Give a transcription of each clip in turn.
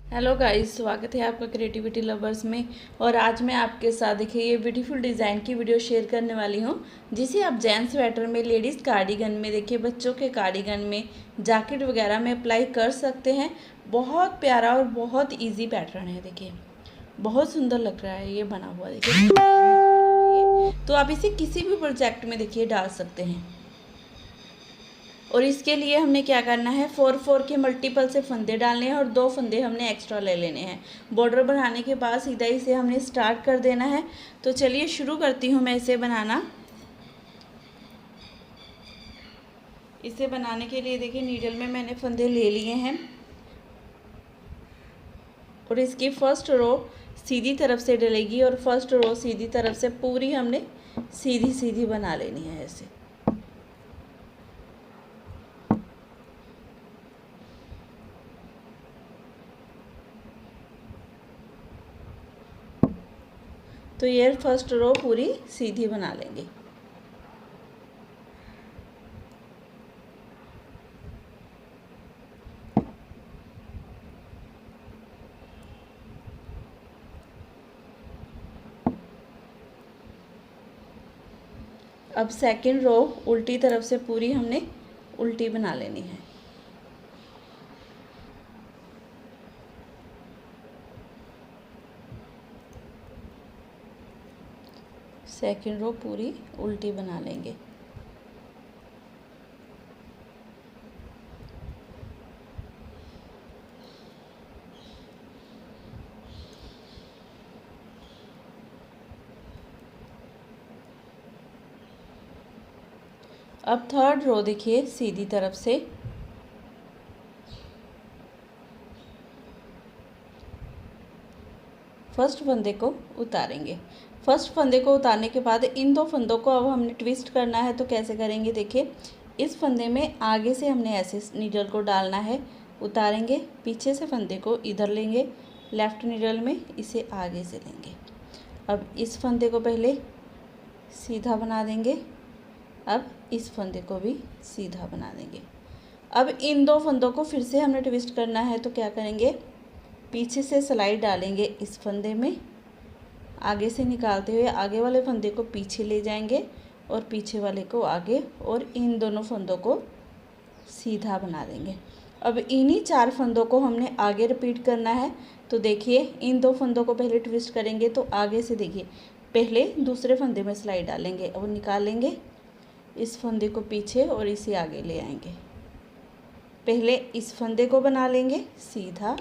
Hello guys, स्वागत है आपका क्रिएटिविटी लवर्स में। और आज मैं आपके साथ देखिए ये ब्यूटीफुल डिज़ाइन की वीडियो शेयर करने वाली हूँ, जिसे आप जेंट्स स्वेटर में, लेडीज़ कार्डिगन में, देखिए बच्चों के कार्डिगन में, जैकेट वगैरह में अप्लाई कर सकते हैं। बहुत प्यारा और बहुत इजी पैटर्न है। देखिए बहुत सुंदर लग रहा है ये बना हुआ। देखिए तो आप इसे किसी भी प्रोजेक्ट में देखिए डाल सकते हैं। और इसके लिए हमने क्या करना है, 4 के मल्टीपल से फंदे डालने हैं और 2 फंदे हमने एक्स्ट्रा ले लेने हैं। बॉर्डर बनाने के बाद सीधा इसे हमने स्टार्ट कर देना है। तो चलिए शुरू करती हूँ मैं इसे बनाना। इसे बनाने के लिए देखिए नीडल में मैंने फंदे ले लिए हैं और इसकी फर्स्ट रो सीधी तरफ से डलेगी और फर्स्ट रो सीधी तरफ से पूरी हमने सीधी सीधी बना लेनी है ऐसे। तो ये फर्स्ट रो पूरी सीधी बना लेंगे। अब सेकंड रो उल्टी तरफ से पूरी हमने उल्टी बना लेनी है। सेकंड रो पूरी उल्टी बना लेंगे। अब थर्ड रो देखिए सीधी तरफ से फर्स्ट फंदे को उतारेंगे। फर्स्ट फंदे को उतारने के बाद इन 2 फंदों को अब हमने ट्विस्ट करना है। तो कैसे करेंगे, देखिए इस फंदे में आगे से हमने ऐसे नीडल को डालना है, उतारेंगे, पीछे से फंदे को इधर लेंगे, लेफ़्ट नीडल में इसे आगे से लेंगे। अब इस फंदे को पहले सीधा बना देंगे, अब इस फंदे को भी सीधा बना देंगे। अब इन 2 फंदों को फिर से हमने ट्विस्ट करना है। तो क्या करेंगे, पीछे से स्लाइड डालेंगे इस फंदे में, आगे से निकालते हुए आगे वाले फंदे को पीछे ले जाएंगे और पीछे वाले को आगे, और इन दोनों फंदों को सीधा बना देंगे। अब इन्हीं 4 फंदों को हमने आगे रिपीट करना है। तो देखिए इन 2 फंदों को पहले ट्विस्ट करेंगे तो आगे से देखिए पहले दूसरे फंदे में स्लाइड डालेंगे और निकालेंगे, इस फंदे को पीछे और इसे आगे ले आएंगे। पहले इस फंदे को बना लेंगे सीधा,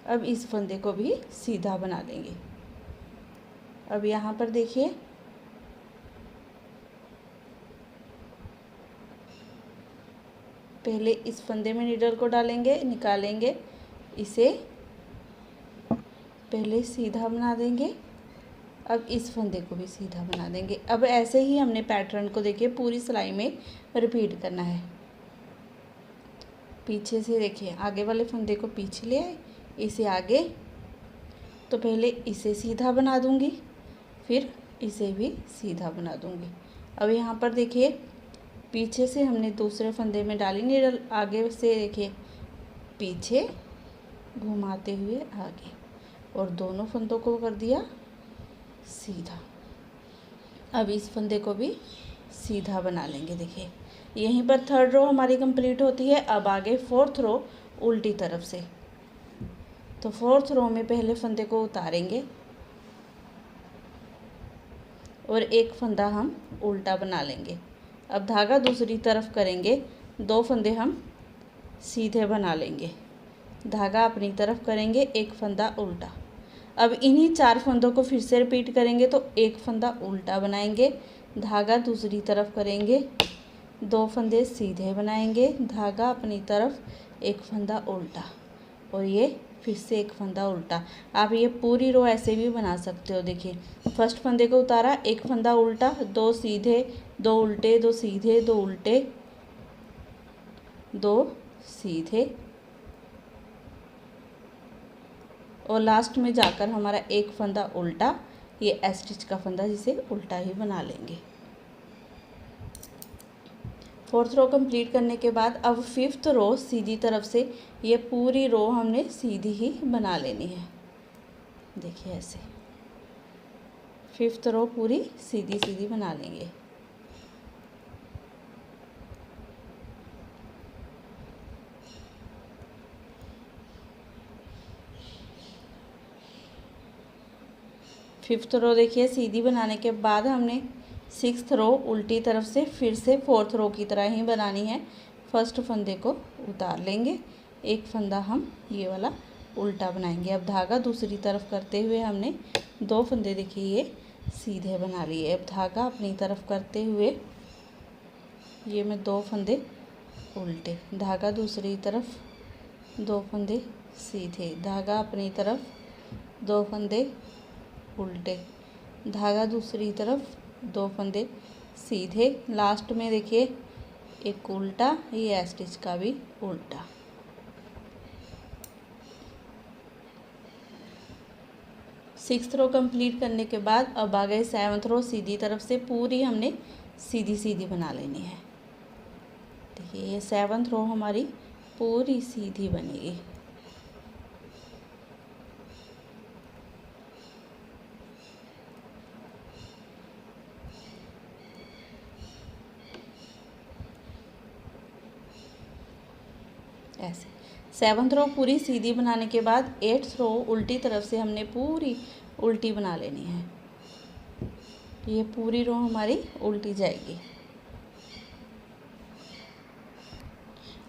अब इस फंदे को भी सीधा बना देंगे। अब यहाँ पर देखिए पहले इस फंदे में नीडल को डालेंगे, निकालेंगे, इसे पहले सीधा बना देंगे, अब इस फंदे को भी सीधा बना देंगे। अब ऐसे ही हमने पैटर्न को देखिए पूरी सिलाई में रिपीट करना है। पीछे से देखिए आगे वाले फंदे को पीछे ले आए, इसे आगे, तो पहले इसे सीधा बना दूंगी, फिर इसे भी सीधा बना दूंगी। अब यहाँ पर देखिए पीछे से हमने दूसरे फंदे में डाली नीडल, आगे से देखिए पीछे घुमाते हुए आगे, और दोनों फंदों को कर दिया सीधा। अब इस फंदे को भी सीधा बना लेंगे। देखिए यहीं पर थर्ड रो हमारी कंप्लीट होती है। अब आगे फोर्थ रो उल्टी तरफ से, तो फोर्थ रो में पहले फंदे को उतारेंगे और एक फंदा हम उल्टा बना लेंगे। अब धागा दूसरी तरफ करेंगे, 2 फंदे हम सीधे बना लेंगे, धागा अपनी तरफ करेंगे, एक फंदा उल्टा। अब इन्हीं 4 फंदों को फिर से रिपीट करेंगे, तो एक फंदा उल्टा बनाएंगे, धागा दूसरी तरफ करेंगे, 2 फंदे सीधे बनाएंगे, धागा अपनी तरफ, एक फंदा उल्टा, और ये फिर से एक फंदा उल्टा। आप ये पूरी रो ऐसे भी बना सकते हो। देखिए फर्स्ट फंदे को उतारा, एक फंदा उल्टा, 2 सीधे, 2 उल्टे, 2 सीधे, 2 उल्टे, 2 सीधे, और लास्ट में जाकर हमारा एक फंदा उल्टा, ये एस स्टिच का फंदा जिसे उल्टा ही बना लेंगे। 4th रो कंप्लीट करने के बाद अब 5th रो सीधी तरफ से ये पूरी रो हमने सीधी ही बना लेनी है। देखिए ऐसे 5th रो पूरी सीधी सीधी बना लेंगे। फिफ्थ रो देखिए सीधी बनाने के बाद हमने 6th रो उल्टी तरफ से फिर से 4th रो की तरह ही बनानी है। फर्स्ट फंदे को उतार लेंगे, एक फंदा हम ये वाला उल्टा बनाएंगे। अब धागा दूसरी तरफ करते हुए हमने 2 फंदे देखिए ये सीधे बना लिए। अब धागा अपनी तरफ करते हुए ये मैं 2 फंदे उल्टे, धागा दूसरी तरफ 2 फंदे सीधे, धागा अपनी तरफ 2 फंदे उल्टे, धागा दूसरी तरफ 2 फंदे सीधे, लास्ट में देखिए एक उल्टा, ये स्टिच का भी उल्टा। सिक्स्थ रो कंप्लीट करने के बाद अब आ गए 7th रो, सीधी तरफ से पूरी हमने सीधी सीधी बना लेनी है। देखिए ये 7th रो हमारी पूरी सीधी बनेगी। ऐसे 7th रो पूरी सीधी बनाने के बाद 8th रो उल्टी तरफ से हमने पूरी उल्टी बना लेनी है। ये पूरी रो हमारी उल्टी जाएगी।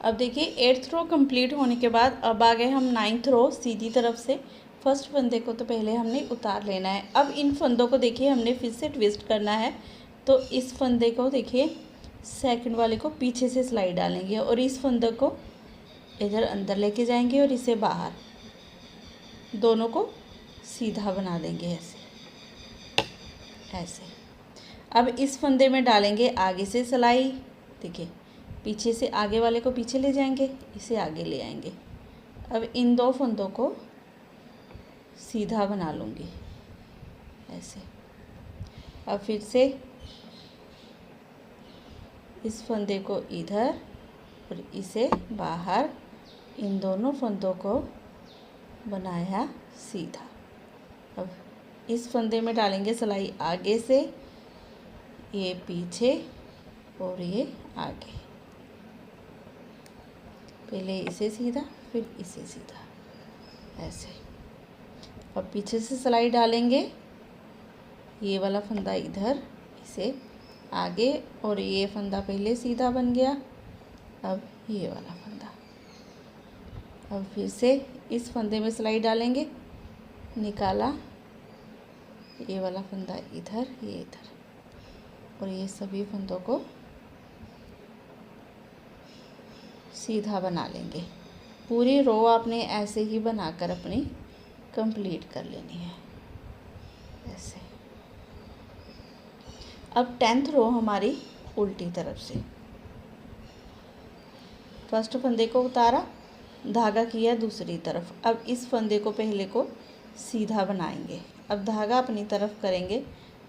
अब देखिए 8th रो कंप्लीट होने के बाद अब आ गए हम 9th रो, सीधी तरफ से फर्स्ट फंदे को तो पहले हमने उतार लेना है। अब इन फंदों को देखिए हमने फिर से ट्विस्ट करना है। तो इस फंदे को देखिए सेकंड वाले को पीछे से सिलाई डालेंगे और इस फंदे को इधर अंदर लेके जाएंगे और इसे बाहर, दोनों को सीधा बना देंगे ऐसे ऐसे। अब इस फंदे में डालेंगे आगे से सिलाई। देखिए पीछे से आगे वाले को पीछे ले जाएंगे, इसे आगे ले आएंगे। अब इन 2 फंदों को सीधा बना लूँगी ऐसे। अब फिर से इस फंदे को इधर और इसे बाहर, इन दोनों फंदों को बनाया सीधा। अब इस फंदे में डालेंगे सिलाई आगे से, ये पीछे और ये आगे। पहले इसे सीधा फिर इसे सीधा ऐसे। अब पीछे से सिलाई डालेंगे, ये वाला फंदा इधर, इसे आगे और ये फंदा पहले सीधा बन गया। अब ये वाला फंदा, अब फिर से इस फंदे में सिलाई डालेंगे, निकाला, ये वाला फंदा इधर, ये इधर और ये सभी फंदों को सीधा बना लेंगे। पूरी रो आपने ऐसे ही बनाकर अपनी कंप्लीट कर लेनी है ऐसे। अब 10th रो हमारी उल्टी तरफ से, फर्स्ट फंदे को उतारा, धागा किया दूसरी तरफ। अब इस फंदे को पहले को सीधा बनाएंगे। अब धागा अपनी तरफ करेंगे,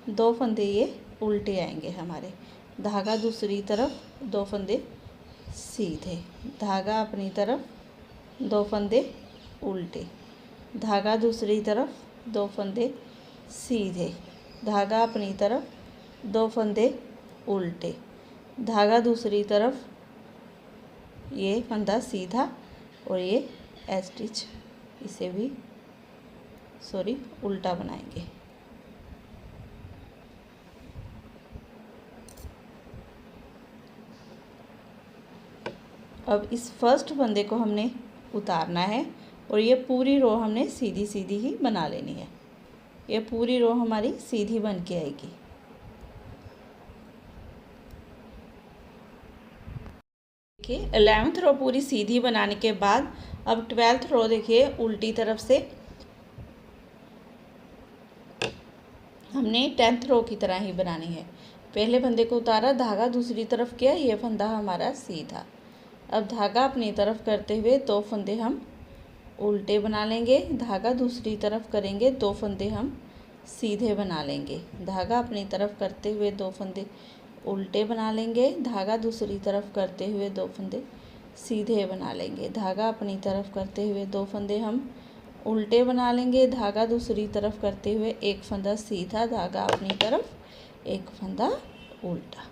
2 फंदे ये उल्टे आएंगे हमारे, धागा दूसरी तरफ, 2 फंदे सीधे, धागा अपनी तरफ, 2 फंदे उल्टे, धागा दूसरी तरफ, 2 फंदे सीधे, धागा अपनी तरफ, 2 फंदे उल्टे, धागा दूसरी तरफ, ये फंदा सीधा और ये स्टिच, इसे भी उल्टा बनाएंगे। अब इस फर्स्ट फंदे को हमने उतारना है और ये पूरी रो हमने सीधी सीधी ही बना लेनी है। ये पूरी रो हमारी सीधी बन के आएगी। देखिए 11th रो पूरी सीधी बनाने के बाद अब 12th रो देखिए उल्टी तरफ से हमने 10th रो की तरह ही बनानी है। पहले फंदे को उतारा, धागा दूसरी तरफ किया, ये फंदा हमारा सीधा। अब धागा अपनी तरफ करते हुए 2 फंदे हम उल्टे बना लेंगे, धागा दूसरी तरफ करेंगे, 2 फंदे हम सीधे बना लेंगे, धागा अपनी तरफ करते हुए 2 फंदे उल्टे बना लेंगे, धागा दूसरी तरफ करते हुए 2 फंदे सीधे बना लेंगे, धागा अपनी तरफ करते हुए 2 फंदे हम उल्टे बना लेंगे, धागा दूसरी तरफ करते हुए 1 फंदा सीधा, धागा अपनी तरफ, 1 फंदा उल्टा।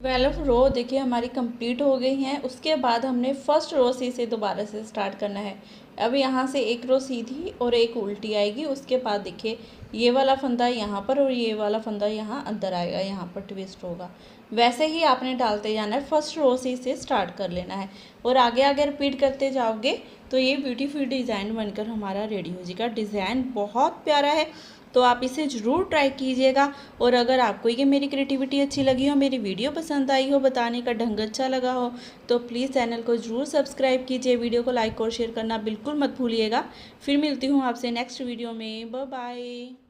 12 रो देखिए हमारी कंप्लीट हो गई हैं। उसके बाद हमने फर्स्ट रो से दोबारा से स्टार्ट करना है। अब यहाँ से 1 रो सीधी और 1 उल्टी आएगी। उसके बाद देखिए ये वाला फंदा यहाँ पर और ये वाला फंदा यहाँ अंदर आएगा, यहाँ पर ट्विस्ट होगा। वैसे ही आपने डालते जाना है, फर्स्ट रो से स्टार्ट कर लेना है और आगे आगे रिपीट करते जाओगे तो ये ब्यूटीफुल डिज़ाइन बनकर हमारा रेडी हो जाएगा। डिज़ाइन बहुत प्यारा है, तो आप इसे ज़रूर ट्राई कीजिएगा। और अगर आपको ये मेरी क्रिएटिविटी अच्छी लगी हो, मेरी वीडियो पसंद आई हो, बताने का ढंग अच्छा लगा हो, तो प्लीज़ चैनल को ज़रूर सब्सक्राइब कीजिए, वीडियो को लाइक और शेयर करना बिल्कुल मत भूलिएगा। फिर मिलती हूँ आपसे नेक्स्ट वीडियो में। Bye bye.